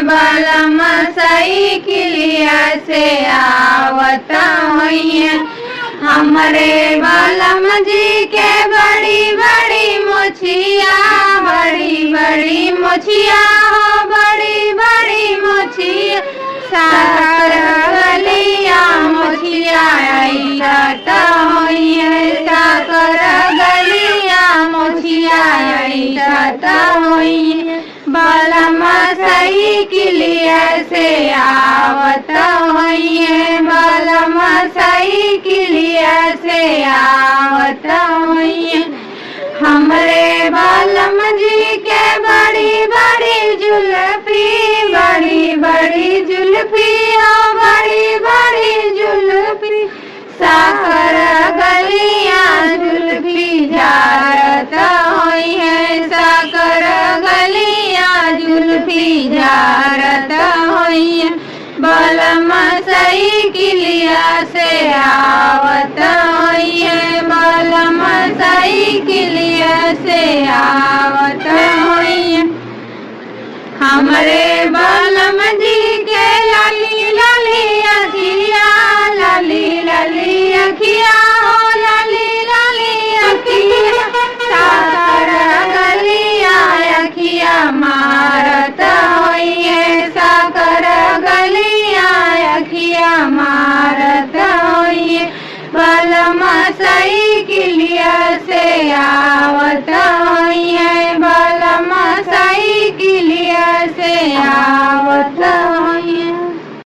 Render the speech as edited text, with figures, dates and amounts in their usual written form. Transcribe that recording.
बलम साइकिलिया से आवत होइए। हमरे बलम जी के बड़ी बड़ी मोछिया, बड़ी बड़ी मोछिया हो, बड़ी बड़ी मोछिया। साकर गलिया मोछिया आइलत होइए, साकर गलिया मोछिया आइलत होइए। बलम साइकिलिया से आवत होइए, बलम साइकिलिया से आवत होइए। हमरे बलम जी के बड़ी बड़ी जुल्फी, बड़ी बड़ी जुल्फी हो, बड़ी बड़ी जुल्फी। साकर गलिया जुल्फी जारत होइए, साकर गलिया जुल्फी जारत होइए। बलम साइकिलिया से आवत होइए, बलम साइकिलिया से आवत होइए। हमरे बलम जी के लाली लाली अखिया, लाली लाली अखिया हो, लाली लाली अखिया। साकर गलिया अखिया मारत होइए, साकर गलिया अखिया मारत होइए। बलम साइकिलिया से आवत होइए, बलम साइकिलिया से आवत